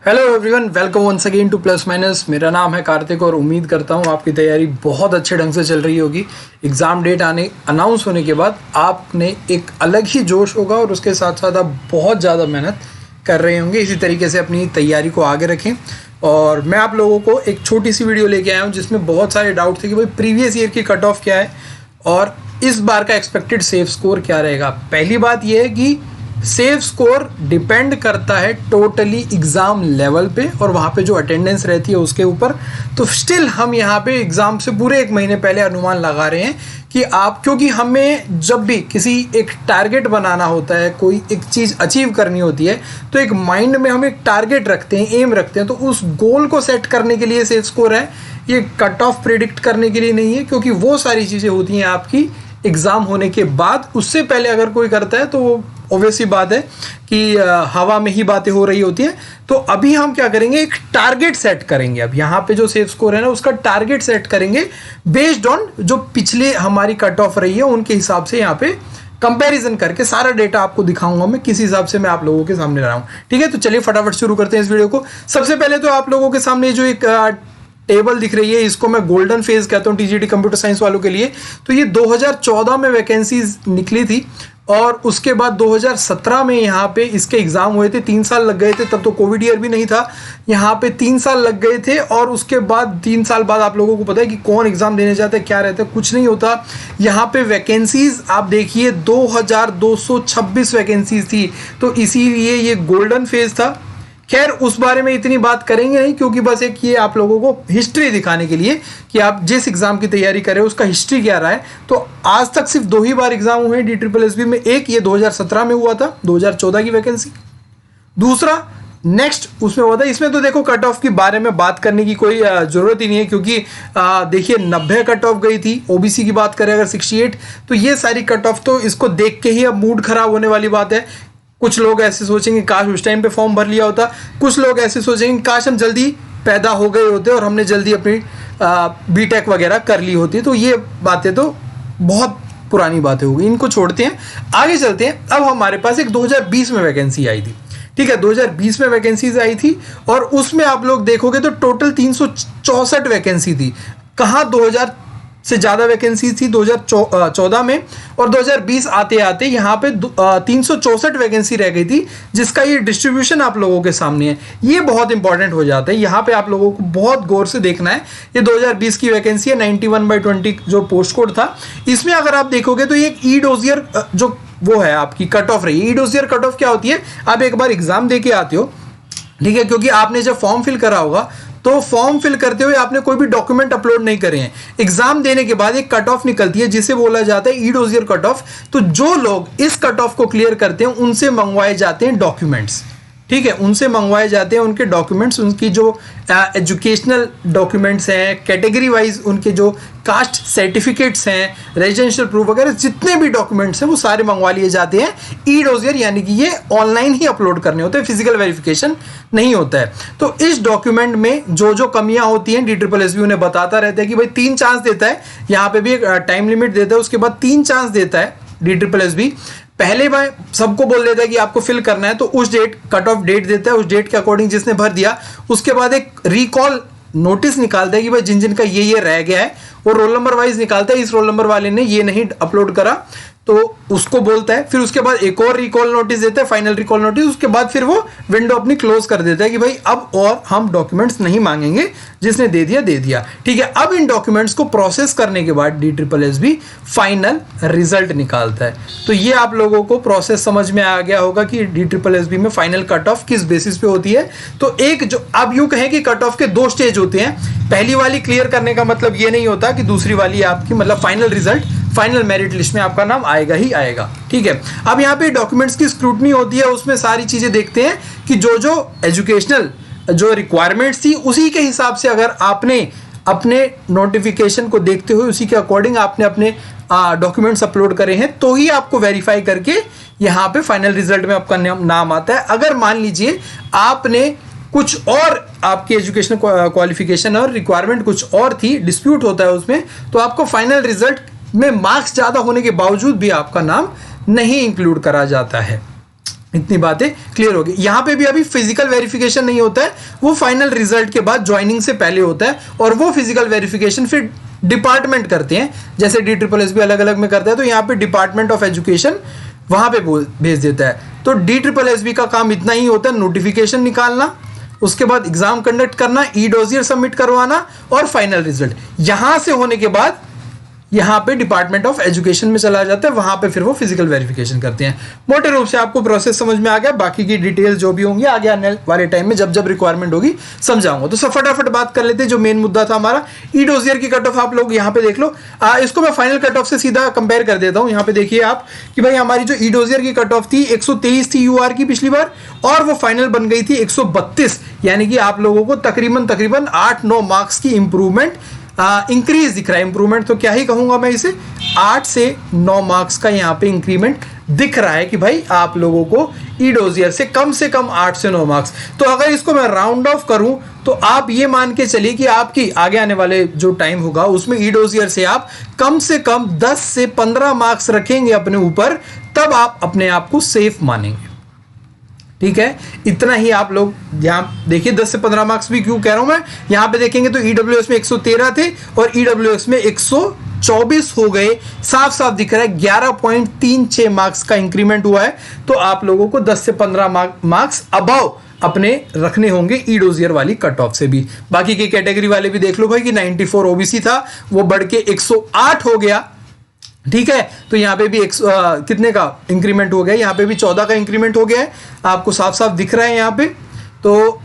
Hello everyone, welcome once again to plus minus. मेरा नाम है कार्तिक और उम्मीद करता हूँ आपकी तैयारी बहुत अच्छे ढंग से चल रही होगी। एग्ज़ाम डेट अनाउंस होने के बाद आपने एक अलग ही जोश होगा और उसके साथ साथ आप बहुत ज़्यादा मेहनत कर रहे होंगे। इसी तरीके से अपनी तैयारी को आगे रखें। और मैं आप लोगों को एक छोटी सी वीडियो लेके आया हूँ जिसमें बहुत सारे डाउट थे कि भाई प्रीवियस ईयर की कट ऑफ क्या है और इस बार का एक्सपेक्टेड सेफ स्कोर क्या रहेगा। पहली बात यह है कि सेफ स्कोर डिपेंड करता है टोटली एग्ज़ाम लेवल पे और वहाँ पे जो अटेंडेंस रहती है उसके ऊपर। तो स्टिल हम यहाँ पे एग्ज़ाम से पूरे एक महीने पहले अनुमान लगा रहे हैं कि आप, क्योंकि हमें जब भी किसी एक टारगेट बनाना होता है, कोई एक चीज़ अचीव करनी होती है, तो एक माइंड में हम एक टारगेट रखते हैं, एम रखते हैं। तो उस गोल को सेट करने के लिए सेफ स्कोर है, ये कट ऑफ प्रिडिक्ट करने के लिए नहीं है, क्योंकि वो सारी चीज़ें होती हैं आपकी एग्ज़ाम होने के बाद। उससे पहले अगर कोई करता है तो वो ऑब्वियसली बात है कि हवा में ही बातें हो रही होती हैं। तो अभी हम क्या करेंगे, एक टारगेट सेट करेंगे। अब यहाँ पे जो सेफ स्कोर है ना, उसका टारगेट सेट करेंगे बेस्ड ऑन जो पिछले हमारी कट ऑफ रही है उनके हिसाब से। यहाँ पे कंपैरिजन करके सारा डेटा आपको दिखाऊंगा मैं, किस हिसाब से मैं आप लोगों के सामने ला रहा हूँ। ठीक है, तो चलिए फटाफट शुरू करते हैं इस वीडियो को। सबसे पहले तो आप लोगों के सामने जो एक टेबल दिख रही है, इसको मैं गोल्डन फेज कहता हूँ टीजीटी कंप्यूटर साइंस वालों के लिए। तो ये 2014 में वैकेंसीज निकली थी और उसके बाद 2017 में यहाँ पे इसके एग्ज़ाम हुए थे। 3 साल लग गए थे, तब तो कोविड ईयर भी नहीं था। यहाँ पे 3 साल लग गए थे और उसके बाद 3 साल बाद आप लोगों को पता है कि कौन एग्ज़ाम देने जाता है, क्या रहता है, कुछ नहीं होता। यहाँ पे वैकेंसीज आप देखिए 2226 वैकेंसीज थी, तो इसीलिए ये गोल्डन फेज था। खैर उस बारे में इतनी बात करेंगे नहीं, क्योंकि बस एक ये आप लोगों को हिस्ट्री दिखाने के लिए कि आप जिस एग्जाम की तैयारी कर रहे हो उसका हिस्ट्री क्या रहा है। तो आज तक सिर्फ 2 ही बार एग्जाम हुए हैं DSSB में। एक ये 2017 में हुआ था, 2014 की वैकेंसी। दूसरा नेक्स्ट उसमें हुआ था। इसमें तो देखो कट ऑफ के बारे में बात करने की कोई जरूरत ही नहीं है, क्योंकि देखिए 90 कट ऑफ गई थी। ओबीसी की बात करें अगर 68, तो ये सारी कट ऑफ, तो इसको देख के ही अब मूड खराब होने वाली बात है। कुछ लोग ऐसे सोचेंगे काश उस टाइम पे फॉर्म भर लिया होता, कुछ लोग ऐसे सोचेंगे काश हम जल्दी पैदा हो गए होते और हमने जल्दी अपनी बीटेक वगैरह कर ली होती। तो ये बातें तो बहुत पुरानी बातें हो गई, इनको छोड़ते हैं, आगे चलते हैं। अब हमारे पास एक 2020 में वैकेंसी आई थी। ठीक है, 2020 में वैकेंसीज आई थी और उसमें आप लोग देखोगे तो टोटल 364 वैकेंसी थी। कहाँ 2000 से ज़्यादा वैकेंसी थी 2014 में, और 2020 आते आते यहाँ पे 364 वैकेंसी रह गई थी, जिसका ये डिस्ट्रीब्यूशन आप लोगों के सामने है। ये बहुत इंपॉर्टेंट हो जाता है, यहाँ पे आप लोगों को बहुत गौर से देखना है। ये 2020 की वैकेंसी है, 91/20 जो पोस्ट कोड था। इसमें अगर आप देखोगे तो एक ई डोजियर जो वो है आपकी कट ऑफ रही है। ई डोजियर कट ऑफ क्या होती है, आप एक बार एग्जाम दे के आते हो, ठीक है, क्योंकि आपने जब फॉर्म फिल करा होगा तो फॉर्म फिल करते हुए आपने कोई भी डॉक्यूमेंट अपलोड नहीं करे हैं। एग्जाम देने के बाद एक कट ऑफ निकलती है जिसे बोला जाता है ई डोजियर कट ऑफ। तो जो लोग इस कट ऑफ को क्लियर करते हैं उनसे मंगवाए जाते हैं डॉक्यूमेंट्स। ठीक है, उनसे मंगवाए जाते हैं उनके डॉक्यूमेंट्स, उनकी जो एजुकेशनल डॉक्यूमेंट्स हैं, कैटेगरी वाइज उनके जो कास्ट सर्टिफिकेट्स हैं, रेजिडेंशियल प्रूफ वगैरह जितने भी डॉक्यूमेंट्स हैं वो सारे मंगवा लिए जाते हैं ई डोजियर, यानी कि ये ऑनलाइन ही अपलोड करने होते हैं, फिजिकल वेरिफिकेशन नहीं होता है। तो इस डॉक्यूमेंट में जो जो कमियां होती हैं DSSB उन्हें बताता रहता है कि भाई 3 चांस देता है, यहाँ पे भी एक टाइम लिमिट देता है, उसके बाद 3 चांस देता है DSSB। पहले बार सबको बोल देता है कि आपको फिल करना है, तो उस डेट कट ऑफ डेट देता है, उस डेट के अकॉर्डिंग जिसने भर दिया उसके बाद एक रिकॉल नोटिस निकालता है कि भाई जिन जिन का ये रह गया है, वो रोल नंबर वाइज निकालता है। इस रोल नंबर वाले ने ये नहीं अपलोड करा तो उसको बोलता है। फिर उसके बाद एक और रिकॉल नोटिस देता है, फाइनल रिकॉल नोटिस। उसके बाद फिर वो विंडो अपनी क्लोज कर देता है कि भाई अब और हम डॉक्यूमेंट्स नहीं मांगेंगे, जिसने दे दिया। ठीक है, अब इन डॉक्यूमेंट्स को प्रोसेस करने के बाद DSSB फाइनल रिजल्ट निकालता है। तो ये आप लोगों को प्रोसेस समझ में आ गया होगा कि DSSB में फाइनल कट ऑफ किस बेसिस पे होती है। तो एक जो अब यूं कहें कि कट ऑफ के 2 स्टेज होते हैं। पहली वाली क्लियर करने का मतलब ये नहीं होता कि दूसरी वाली आपकी मतलब final result, final merit list में आपका नाम आएगा ही आएगा। ठीक है, अब यहाँ पे डॉक्यूमेंट्स की स्क्रूटनी होती है, उसमें सारी चीजें देखते हैं कि जो जो एजुकेशनल जो रिक्वायरमेंट्स थी उसी के हिसाब से, अगर आपने अपने नोटिफिकेशन को देखते हुए उसी के अकॉर्डिंग आपने अपने डॉक्यूमेंट्स अपलोड करे हैं, तो ही आपको वेरीफाई करके यहाँ पे फाइनल रिजल्ट में आपका नाम आता है। अगर मान लीजिए आपने कुछ और, आपकी एजुकेशनल क्वालिफिकेशन और रिक्वायरमेंट कुछ और थी, डिस्प्यूट होता है उसमें, तो आपको फाइनल रिजल्ट में मार्क्स ज़्यादा होने के बावजूद भी आपका नाम नहीं इंक्लूड करा जाता है। इतनी बातें क्लियर होगी। यहाँ पे भी अभी फिजिकल वेरिफिकेशन नहीं होता है, वो फाइनल रिजल्ट के बाद ज्वाइनिंग से पहले होता है, और वो फिजिकल वेरिफिकेशन फिर डिपार्टमेंट करते हैं, जैसे DSSS भी अलग अलग में करता है, तो यहाँ पे डिपार्टमेंट ऑफ एजुकेशन वहाँ पे भेज देता है। तो DSSS का काम इतना ही होता है, नोटिफिकेशन निकालना, उसके बाद एग्जाम कंडक्ट करना, ई-डोसियर सबमिट करवाना और फाइनल रिजल्ट यहां से होने के बाद यहाँ पे डिपार्टमेंट ऑफ एजुकेशन में चला जाता है, वहां पे फिर वो फिजिकल वेरिफिकेशन करते हैं। मोटे रूप से आपको प्रोसेस समझ में आ गया, बाकी की डिटेल्स जो भी होंगी आगे आने वाले टाइम में जब जब रिक्वायरमेंट होगी समझाऊंगा। तो सब फटाफट बात कर लेते हैं, जो मेन मुद्दा था हमारा ई-डोसियर की कट ऑफ आप लोग यहाँ पे देख लो। इसको मैं फाइनल कट ऑफ से सीधा कंपेयर कर देता हूँ। यहाँ पे देखिए आप कि भाई हमारी जो ई-डोसियर की कट ऑफ थी 123 थी यूआर की पिछली बार, और वो फाइनल बन गई थी 132, यानी कि आप लोगों को तकरीबन 8-9 मार्क्स की इंप्रूवमेंट इंक्रीज दिख रहा है। इंप्रूवमेंट तो क्या ही कहूंगा मैं इसे, 8 से 9 मार्क्स का यहाँ पे इंक्रीमेंट दिख रहा है कि भाई आप लोगों को ई-डोसियर से कम 8 से 9 मार्क्स। तो अगर इसको मैं राउंड ऑफ करूं तो आप ये मान के चलिए कि आपकी आगे आने वाले जो टाइम होगा उसमें ई-डोसियर से आप कम से कम 10 से 15 मार्क्स रखेंगे अपने ऊपर, तब आप अपने आप को सेफ मानेंगे। ठीक है, इतना ही आप लोग यहाँ देखिए। 10 से 15 मार्क्स भी क्यों कह रहा हूं मैं, यहाँ पे देखेंगे तो ईडब्ल्यूएस में 113 थे और ईडब्ल्यूएस में 124 हो गए। साफ साफ दिख रहा है 11.36 मार्क्स का इंक्रीमेंट हुआ है। तो आप लोगों को 10 से 15 मार्क्स अबव अपने रखने होंगे ई-डोसियर वाली कट ऑफ से भी। बाकी की कैटेगरी वाले भी देख लो भाई कि 94 ओबीसी था, वो बढ़ के 108 हो गया। ठीक है, तो यहाँ पे भी कितने का इंक्रीमेंट हो गया, यहाँ पे भी 14 का इंक्रीमेंट हो गया है, आपको साफ साफ दिख रहा है यहाँ पे। तो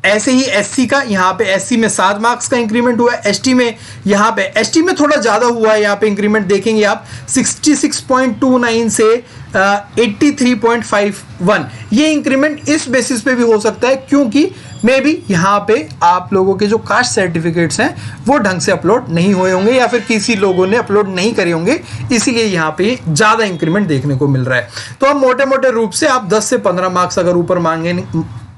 ऐसे ही एससी का, यहाँ पे एससी में 7 मार्क्स का इंक्रीमेंट हुआ है। एसटी में, यहाँ पे एसटी में थोड़ा ज्यादा हुआ है, यहाँ पे इंक्रीमेंट देखेंगे आप 66.29 से 83.51। ये इंक्रीमेंट इस बेसिस पे भी हो सकता है क्योंकि मे बी यहाँ पे आप लोगों के जो कास्ट सर्टिफिकेट्स हैं वो ढंग से अपलोड नहीं हुए होंगे या फिर किसी लोगों ने अपलोड नहीं करे होंगे, इसीलिए यहाँ पे ज्यादा इंक्रीमेंट देखने को मिल रहा है। तो अब मोटे मोटे रूप से आप 10 से 15 मार्क्स अगर ऊपर मांगे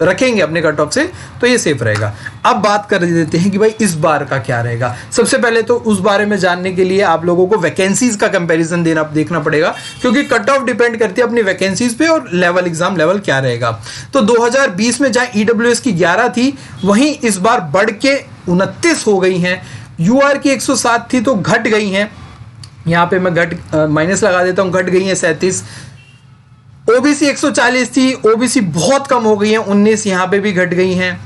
रखेंगे अपने कट ऑफ से तो ये सेफ रहेगा। अब बात कर देते हैं कि भाई इस बार का क्या रहेगा। सबसे पहले तो उस बारे में जानने के लिए आप लोगों को वैकेंसीज का कंपैरिजन देखना पड़ेगा, क्योंकि कट ऑफ डिपेंड करती है अपनी वैकेंसीज पे और एग्जाम लेवल क्या रहेगा। तो 2020 में जहां ईडब्ल्यूएस की 11 थी, वहीं इस बार बढ़ के 29 हो गई हैं। यूआर की 107 थी तो घट गई हैं, यहाँ पे मैं माइनस लगा देता हूं, घट गई हैं 37। ओबीसी 140 थी, ओबीसी बहुत कम हो गई है, 19 यहाँ पे भी घट गई हैं।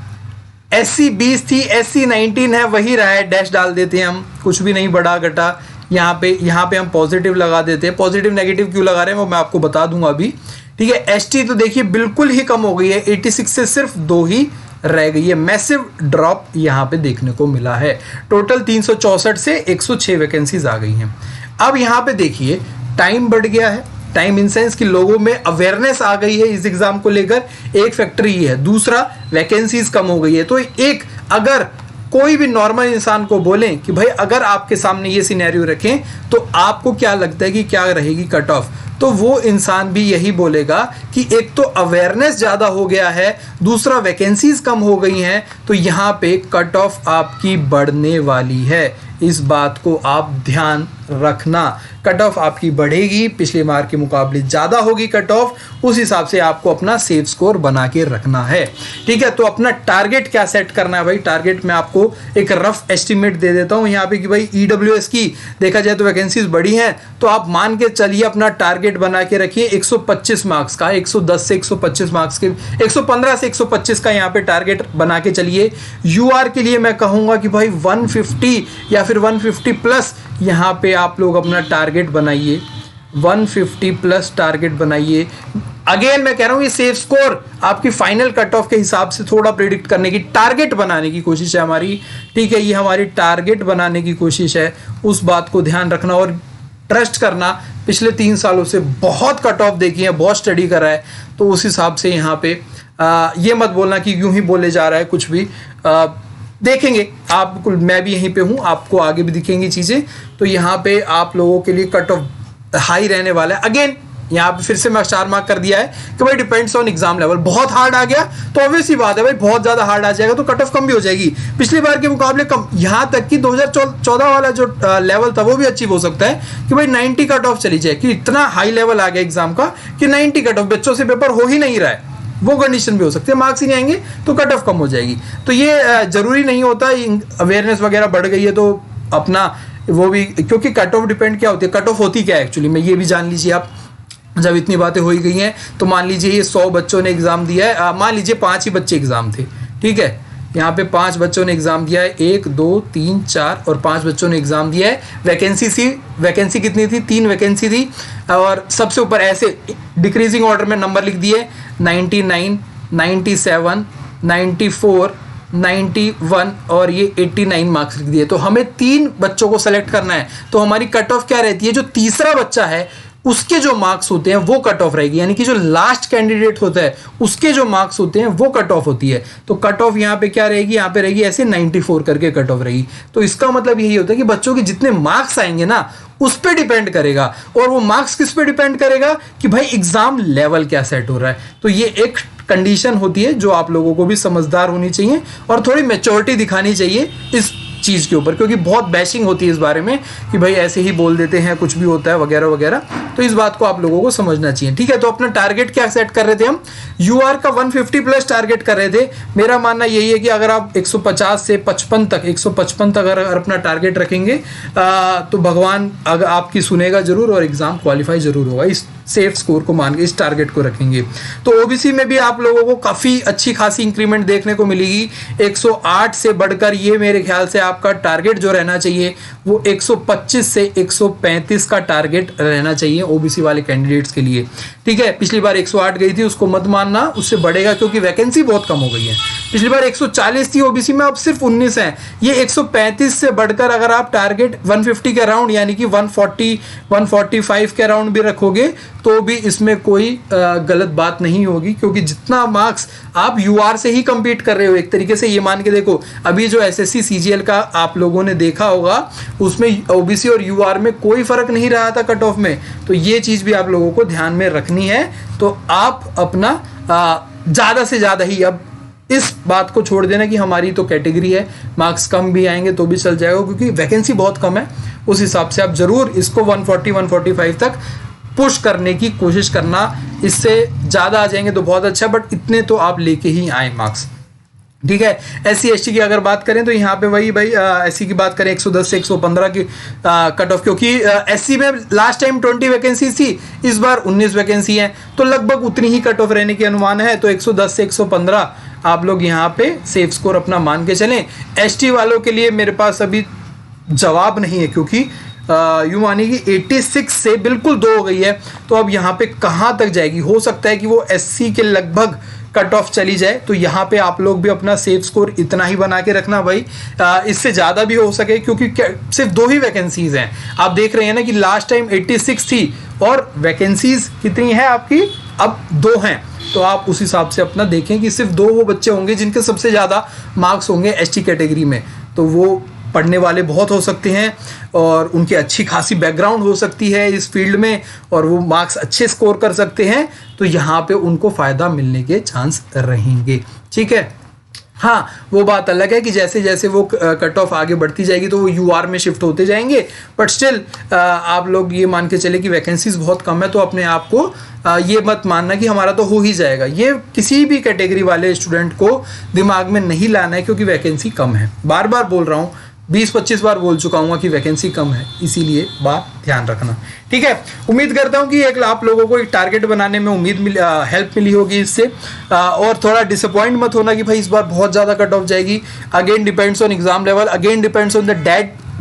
एससी 20 थी, एससी 19 है, वही रहा है, डैश डाल देते हैं हम, कुछ भी नहीं बढ़ा घटा। यहाँ पे हम पॉजिटिव लगा देते हैं। पॉजिटिव नेगेटिव क्यों लगा रहे हैं वो मैं आपको बता दूंगा अभी। ठीक है, एसटी तो देखिए बिल्कुल ही कम हो गई है, 86 से सिर्फ 2 ही रह गई है। मैसिव ड्रॉप यहाँ पे देखने को मिला है। टोटल 364 से 106 वैकेंसीज आ गई हैं। अब यहाँ पे देखिए टाइम बढ़ गया है, टाइम इन सेंस कि लोगों में अवेयरनेस आ गई है इस एग्जाम को लेकर, एक फैक्टर ये है। दूसरा, वैकेंसीज कम हो गई है। तो एक अगर कोई भी नॉर्मल इंसान को बोलें कि भाई अगर आपके सामने ये सिनेरियो रखें तो आपको क्या लगता है कि क्या रहेगी कट ऑफ, तो वो इंसान भी यही बोलेगा कि एक तो अवेयरनेस ज़्यादा हो गया है, दूसरा वैकेंसीज कम हो गई हैं, तो यहाँ पे कट ऑफ आपकी बढ़ने वाली है। इस बात को आप ध्यान रखना। कट ऑफ आपकी बढ़ेगी, पिछले बार के मुकाबले ज़्यादा होगी कट ऑफ, उस हिसाब से आपको अपना सेफ स्कोर बना के रखना है। ठीक है, तो अपना टारगेट क्या सेट करना है भाई। टारगेट में आपको एक रफ एस्टिमेट दे देता हूँ यहाँ पे कि भाई ईडब्ल्यूएस की देखा जाए तो वैकेंसीज बढ़ी हैं, तो आप मान के चलिए अपना टारगेट बना के रखिए 125 मार्क्स का, 110 से 125 मार्क्स के, 115 से 125 का यहाँ पे टारगेट बना के चलिए। यूआर के लिए मैं कहूँगा कि भाई 150 या फिर 150 प्लस यहाँ पे आप लोग अपना टारगेट बनाइए, 150 प्लस टारगेट बनाइए। अगेन मैं कह रहा हूँ ये सेफ स्कोर आपकी फाइनल कट ऑफ के हिसाब से थोड़ा प्रेडिक्ट करने की, टारगेट बनाने की कोशिश है हमारी। ठीक है, ये हमारी टारगेट बनाने की कोशिश है, उस बात को ध्यान रखना और ट्रस्ट करना। पिछले 3 सालों से बहुत कट ऑफ देखी है, बहुत स्टडी करा है, तो उस हिसाब से यहाँ पे ये मत बोलना कि यूं ही बोले जा रहा है कुछ भी। देखेंगे आप, बिल्कुल मैं भी यहीं पे हूँ, आपको आगे भी दिखेंगी चीज़ें। तो यहाँ पे आप लोगों के लिए कट ऑफ हाई रहने वाला है। अगेन यहाँ पे फिर से मैं 4 मार्क कर दिया है कि भाई डिपेंड्स ऑन एग्जाम लेवल। बहुत हार्ड आ गया तो ऑब्वियस ही बात है भाई, बहुत ज्यादा हार्ड आ जाएगा तो कट ऑफ कम भी हो जाएगी, पिछली बार के मुकाबले कम। यहाँ तक कि 2014 वाला जो लेवल था वो भी अचीव हो सकता है कि भाई 90 कट ऑफ चली जाए, कि इतना हाई लेवल आ गया एग्जाम का कि 90 कट ऑफ, बच्चों से पेपर हो ही नहीं रहा है, वो कंडीशन भी हो सकती है, मार्क्स ही नहीं आएंगे तो कट ऑफ कम हो जाएगी। तो ये जरूरी नहीं होता, अवेयरनेस वगैरह बढ़ गई है तो अपना वो भी, क्योंकि कट ऑफ डिपेंड क्या होती है, कट ऑफ होती क्या है एक्चुअली में, ये भी जान लीजिए आप। जब इतनी बातें हो ही गई हैं तो मान लीजिए ये 100 बच्चों ने एग्जाम दिया है, मान लीजिए 5 ही बच्चे एग्जाम थे, ठीक है, यहाँ पे 5 बच्चों ने एग्जाम दिया है, 1 2 3 4 और 5 बच्चों ने एग्जाम दिया है। वैकेंसी कितनी थी? 3 वैकेंसी थी, और सबसे ऊपर ऐसे डिक्रीजिंग ऑर्डर में नंबर लिख दिए, 99, 97, 94, 91 और ये 89 मार्क्स लिख दिए। तो हमें 3 बच्चों को सेलेक्ट करना है, तो हमारी कट ऑफ क्या रहती है, जो तीसरा बच्चा है उसके जो मार्क्स होते हैं वो कट ऑफ रहेगी, यानी कि जो लास्ट कैंडिडेट होता है उसके जो मार्क्स होते हैं वो कट ऑफ होती है। तो कट ऑफ यहाँ पे क्या रहेगी, यहाँ पे रहेगी ऐसे 94 करके कट ऑफ रहेगी। तो इसका मतलब यही होता है कि बच्चों के जितने मार्क्स आएंगे ना उस पर डिपेंड करेगा, और वो मार्क्स किस पे डिपेंड करेगा कि भाई एग्जाम लेवल क्या सेट हो रहा है। तो ये एक कंडीशन होती है जो आप लोगों को भी समझदार होनी चाहिए और थोड़ी मैच्योरिटी दिखानी चाहिए इस चीज़ के ऊपर, क्योंकि बहुत बैशिंग होती है इस बारे में कि भाई ऐसे ही बोल देते हैं, कुछ भी होता है वगैरह वगैरह। तो इस बात को आप लोगों को समझना चाहिए, ठीक है। तो अपना टारगेट क्या सेट कर रहे थे हम, यूआर का 150 प्लस टारगेट कर रहे थे। मेरा मानना यही है कि अगर आप 150 से 55 तक 155 तक अगर अपना टारगेट रखेंगे तो भगवान अगर आपकी सुनेगा जरूर और एग्जाम क्वालिफाई जरूर होगा, इस सेफ स्कोर को मान के इस टारगेट को रखेंगे। तो ओबीसी में भी आप लोगों को काफ़ी अच्छी खासी इंक्रीमेंट देखने को मिलेगी, 108 से बढ़कर ये मेरे ख्याल से आपका टारगेट जो रहना चाहिए वो 125 से 135 का टारगेट रहना चाहिए ओबीसी वाले कैंडिडेट्स के लिए, ठीक है। पिछली बार 108 गई थी, उसको मत मानना, उससे बढ़ेगा क्योंकि वैकेंसी बहुत कम हो गई है। पिछली बार 140 थी ओबीसी में, अब सिर्फ 19 है। ये 135 से बढ़कर अगर आप टारगेट 150 के अराउंड यानी कि 140 145 के अराउंड भी रखोगे तो भी इसमें कोई गलत बात नहीं होगी, क्योंकि जितना मार्क्स आप यूआर से ही कंपीट कर रहे हो एक तरीके से, ये मान के देखो अभी जो एसएससी सीजीएल का आप लोगों ने देखा होगा उसमें ओबीसी और यूआर में कोई फर्क नहीं रहा था कट ऑफ में। तो ये चीज़ भी आप लोगों को ध्यान में रखनी है। तो आप अपना ज़्यादा से ज़्यादा ही अब इस बात को छोड़ देना कि हमारी तो कैटेगरी है, मार्क्स कम भी आएंगे तो भी चल जाएगा, क्योंकि वैकेंसी बहुत कम है। उस हिसाब से आप ज़रूर इसको 140 145 तक पुश करने की कोशिश करना, इससे ज़्यादा आ जाएंगे तो बहुत अच्छा, बट इतने तो आप लेके ही आए मार्क्स, ठीक है। एससी एसटी की अगर बात करें तो यहाँ पे वही भाई एससी की बात करें 110 से 115 की कट ऑफ, क्योंकि एससी में लास्ट टाइम 20 वैकेंसी थी, इस बार 19 वैकेंसी है, तो लगभग उतनी ही कट ऑफ रहने की अनुमान है। तो 110 से 115 आप लोग यहाँ पे सेफ स्कोर अपना मान के चलें। एसटी वालों के लिए मेरे पास अभी जवाब नहीं है, क्योंकि यूँ मानिए कि 86 से बिल्कुल 2 हो गई है, तो अब यहाँ पे कहाँ तक जाएगी। हो सकता है कि वो एससी के लगभग कट ऑफ चली जाए, तो यहाँ पे आप लोग भी अपना सेफ स्कोर इतना ही बना के रखना भाई, इससे ज़्यादा भी हो सके, क्योंकि सिर्फ 2 ही वैकेंसीज हैं। आप देख रहे हैं ना कि लास्ट टाइम 86 थी और वैकेंसीज कितनी है आपकी, अब 2 हैं। तो आप उस हिसाब से अपना देखें कि सिर्फ 2 वो बच्चे होंगे जिनके सबसे ज़्यादा मार्क्स होंगे एसटी कैटेगरी में, तो वो पढ़ने वाले बहुत हो सकते हैं और उनकी अच्छी खासी बैकग्राउंड हो सकती है इस फील्ड में और वो मार्क्स अच्छे स्कोर कर सकते हैं, तो यहाँ पे उनको फ़ायदा मिलने के चांस रहेंगे, ठीक है। हाँ, वो बात अलग है कि जैसे जैसे वो कट ऑफ आगे बढ़ती जाएगी तो वो यूआर में शिफ्ट होते जाएंगे, बट स्टिल आप लोग ये मान के चले कि वैकेंसीज बहुत कम है, तो अपने आप को ये मत मानना कि हमारा तो हो ही जाएगा। ये किसी भी कैटेगरी वाले स्टूडेंट को दिमाग में नहीं लाना है, क्योंकि वैकेंसी कम है। बार बार बोल रहा हूँ, 20-25 बार बोल चुका हूँ कि वैकेंसी कम है, इसीलिए बात ध्यान रखना, ठीक है। उम्मीद करता हूँ कि एक आप लोगों को एक टारगेट बनाने में हेल्प मिली होगी इससे, और थोड़ा डिसअपॉइंट मत होना कि भाई इस बार बहुत ज़्यादा कट ऑफ जाएगी। Again depends on exam level, again depends on the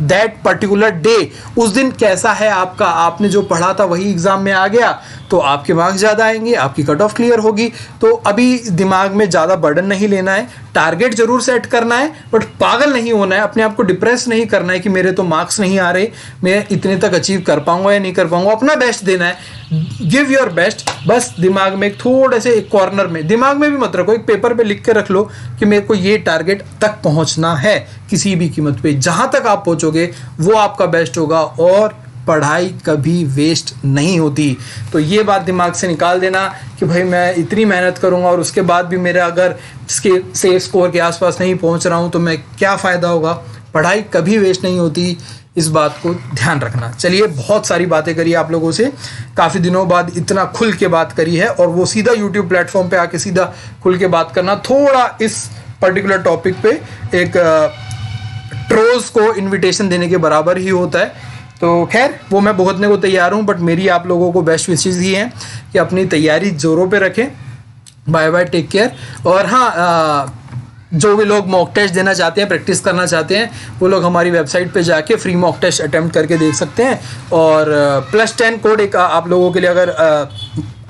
that particular day, उस दिन कैसा है आपका, आपने जो पढ़ा था वही एग्जाम में आ गया तो आपके मार्क्स ज़्यादा आएंगे, आपकी कट ऑफ क्लियर होगी। तो अभी दिमाग में ज़्यादा बर्डन नहीं लेना है, टारगेट जरूर सेट करना है, बट पागल नहीं होना है, अपने आप को डिप्रेस नहीं करना है कि मेरे तो मार्क्स नहीं आ रहे, मैं इतने तक अचीव कर पाऊंगा या नहीं कर पाऊंगा। अपना बेस्ट देना है, गिव योर बेस्ट। बस दिमाग में थोड़े से एक कॉर्नर में, दिमाग में भी मत रखो, एक पेपर पे लिख के रख लो कि मेरे को ये टारगेट तक पहुंचना है किसी भी कीमत पे। जहां तक आप पहुंचोगे वो आपका बेस्ट होगा और पढ़ाई कभी वेस्ट नहीं होती। तो ये बात दिमाग से निकाल देना कि भाई मैं इतनी मेहनत करूँगा और उसके बाद भी मेरा अगर सेफ स्कोर के आसपास नहीं पहुँच रहा हूँ तो मैं क्या फ़ायदा होगा। पढ़ाई कभी वेस्ट नहीं होती, इस बात को ध्यान रखना। चलिए, बहुत सारी बातें करी आप लोगों से, काफ़ी दिनों बाद इतना खुल के बात करी है, और वो सीधा यूट्यूब प्लेटफॉर्म पे आके सीधा खुल के बात करना थोड़ा इस पर्टिकुलर टॉपिक पे एक ट्रोल्स को इनविटेशन देने के बराबर ही होता है। तो खैर, वो मैं भुगतने को तैयार हूँ, बट मेरी आप लोगों को बेस्ट विशेज़ ही हैं कि अपनी तैयारी जोरों पे रखें। Bye bye, take care. और हाँ, जो भी लोग मॉक टेस्ट देना चाहते हैं, प्रैक्टिस करना चाहते हैं, वो लोग हमारी वेबसाइट पे जाके फ्री मॉक टेस्ट अटेम्प्ट करके देख सकते हैं। और +10 कोड एक आप लोगों के लिए अगर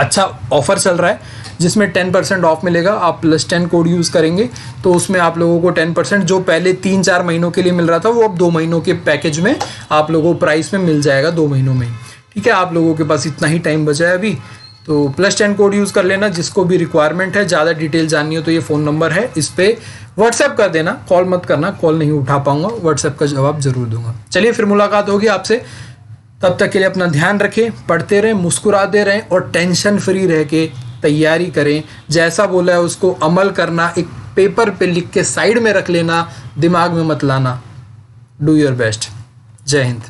अच्छा ऑफर चल रहा है जिसमें 10% ऑफ मिलेगा। आप +10 कोड यूज़ करेंगे तो उसमें आप लोगों को 10% जो पहले 3-4 महीनों के लिए मिल रहा था वो अब 2 महीनों के पैकेज में आप लोगों को प्राइस में मिल जाएगा 2 महीनों में। ठीक है, आप लोगों के पास इतना ही टाइम बचा है अभी, तो +10 कोड यूज़ कर लेना। जिसको भी रिक्वायरमेंट है, ज़्यादा डिटेल जाननी हो तो ये फ़ोन नंबर है, इस पर व्हाट्सएप कर देना। कॉल मत करना, कॉल नहीं उठा पाऊंगा, व्हाट्सएप का जवाब ज़रूर दूंगा। चलिए, फिर मुलाकात होगी आपसे, तब तक के लिए अपना ध्यान रखें, पढ़ते रहें, मुस्कुराते रहें और टेंशन फ्री रह के तैयारी करें। जैसा बोला है उसको अमल करना, एक पेपर पे लिख के साइड में रख लेना, दिमाग में मत लाना। Do your best. जय हिंद।